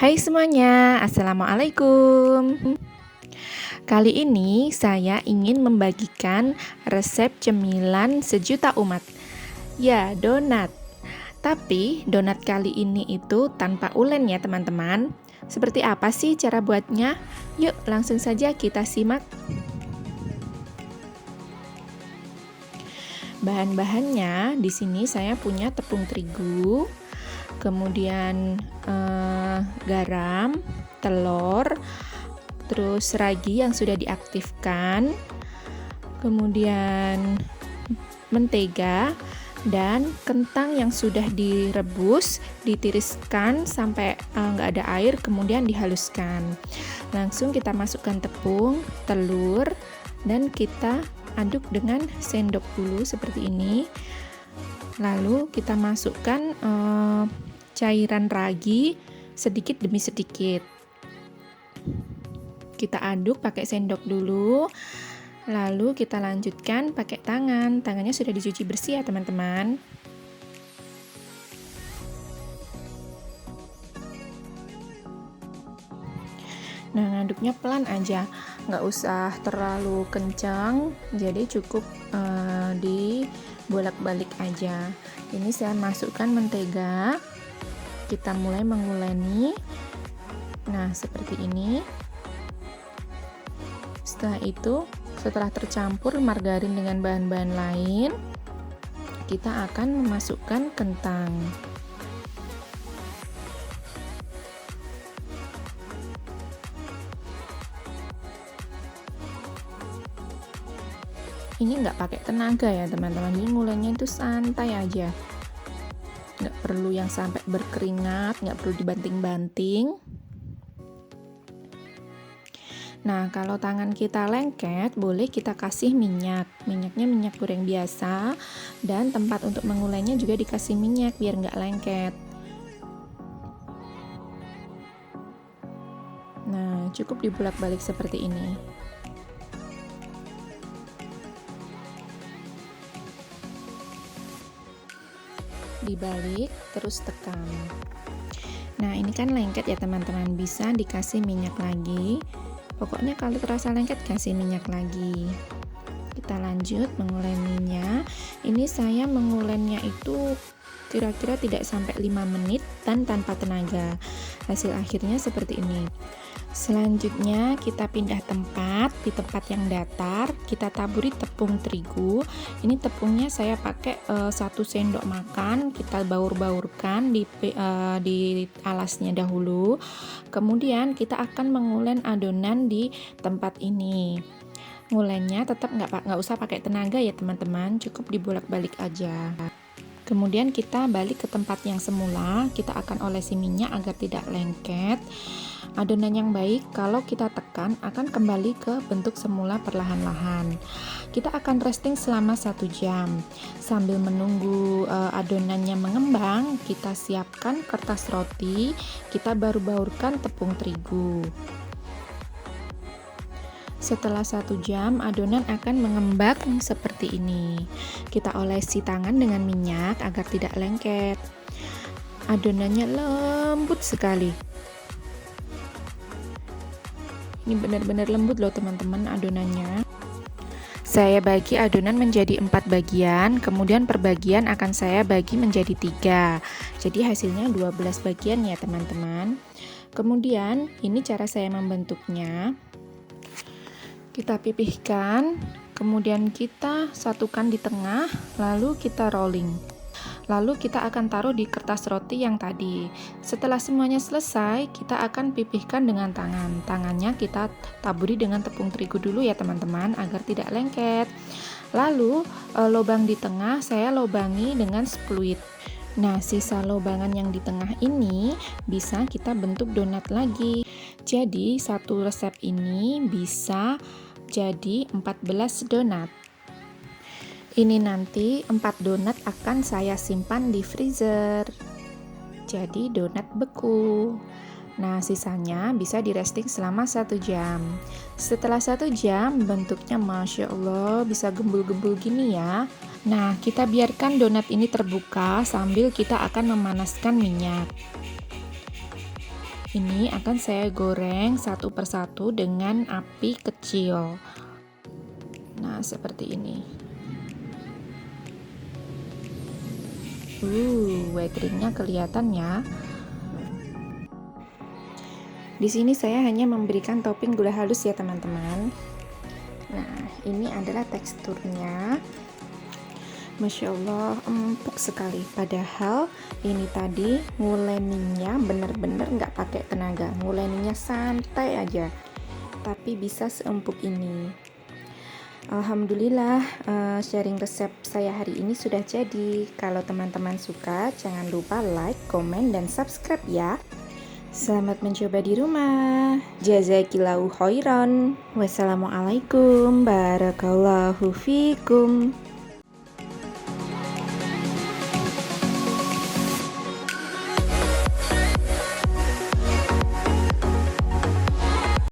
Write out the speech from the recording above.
Hai semuanya, assalamualaikum. Kali ini saya ingin membagikan resep cemilan sejuta umat. Ya, donat. Tapi donat kali ini itu tanpa ulen ya teman-teman. Seperti apa sih cara buatnya? Yuk langsung saja kita simak. Bahan-bahannya di sini saya punya tepung terigu, kemudian garam, telur, terus ragi yang sudah diaktifkan, kemudian mentega dan kentang yang sudah direbus, ditiriskan sampai nggak ada air, kemudian dihaluskan. Langsung kita masukkan tepung, telur, dan kita aduk dengan sendok dulu seperti ini. Lalu kita masukkan cairan ragi sedikit demi sedikit. Kita aduk pakai sendok dulu. Lalu kita lanjutkan pakai tangan. Tangannya sudah dicuci bersih ya teman-teman. Nah, ngaduknya pelan aja, nggak usah terlalu kencang, jadi cukup dibolak-balik aja. Ini saya masukkan mentega, kita mulai menguleni. Nah, seperti ini. Setelah itu, setelah tercampur margarin dengan bahan-bahan lain, kita akan memasukkan kentang. Ini nggak pakai tenaga ya teman-teman, jadi ngulennya itu santai aja, nggak perlu yang sampai berkeringat, nggak perlu dibanting-banting. Nah, kalau tangan kita lengket, boleh kita kasih minyak. Minyaknya minyak goreng biasa, dan tempat untuk mengulennya juga dikasih minyak biar nggak lengket. Nah, cukup dibolak-balik seperti ini. Dibalik, terus tekan. Nah, ini kan lengket ya teman-teman, bisa dikasih minyak lagi. Pokoknya kalau terasa lengket, kasih minyak lagi. Kita lanjut menguleninya. Ini saya mengulennya itu kira-kira tidak sampai 5 menit dan tanpa tenaga. Hasil akhirnya seperti ini. Selanjutnya kita pindah tempat, di tempat yang datar kita taburi tepung terigu. Ini tepungnya saya pakai 1 sendok makan, kita baur-baurkan di alasnya dahulu. Kemudian kita akan mengulen adonan di tempat ini. Ngulennya tetap nggak usah pakai tenaga ya teman-teman, cukup dibolak-balik aja. Kemudian kita balik ke tempat yang semula, kita akan olesi minyak agar tidak lengket. Adonan yang baik kalau kita tekan akan kembali ke bentuk semula perlahan-lahan. Kita akan resting selama 1 jam. Sambil menunggu adonannya mengembang, kita siapkan kertas roti, kita baur-baurkan tepung terigu. Setelah 1 jam, adonan akan mengembang seperti ini. Kita olesi tangan dengan minyak agar tidak lengket. Adonannya lembut sekali. Ini benar-benar lembut loh teman-teman adonannya. Saya bagi adonan menjadi 4 bagian, kemudian per bagian akan saya bagi menjadi 3. Jadi hasilnya 12 bagian ya teman-teman. Kemudian ini cara saya membentuknya. Kita pipihkan, kemudian kita satukan di tengah, lalu kita rolling. Lalu kita akan taruh di kertas roti yang tadi. Setelah semuanya selesai, kita akan pipihkan dengan tangan. Tangannya kita taburi dengan tepung terigu dulu ya teman-teman, agar tidak lengket. Lalu lubang di tengah saya lubangi dengan spluit. Nah, sisa lubangan yang di tengah ini bisa kita bentuk donat lagi. Jadi, satu resep ini bisa jadi 14 donat. Ini nanti 4 donat akan saya simpan di freezer. Jadi donat beku. Nah, sisanya bisa di resting selama 1 jam. Setelah 1 jam, bentuknya Masya Allah bisa gembul-gembul gini ya. Nah, kita biarkan donat ini terbuka sambil kita akan memanaskan minyak. Ini akan saya goreng satu persatu dengan api kecil. Nah, seperti ini. White ringnya kelihatan ya. Di sini saya hanya memberikan topping gula halus ya teman-teman. Nah, ini adalah teksturnya. Masya Allah, empuk sekali. Padahal ini tadi nguleninya bener-bener nggak pakai tenaga. Nguleninya santai aja, tapi bisa seempuk ini. Alhamdulillah, sharing resep saya hari ini sudah jadi. Kalau teman-teman suka, jangan lupa like, komen, dan subscribe ya. Selamat mencoba di rumah. Jazakillahu khairan. Wassalamualaikum warahmatullahi wabarakatuh.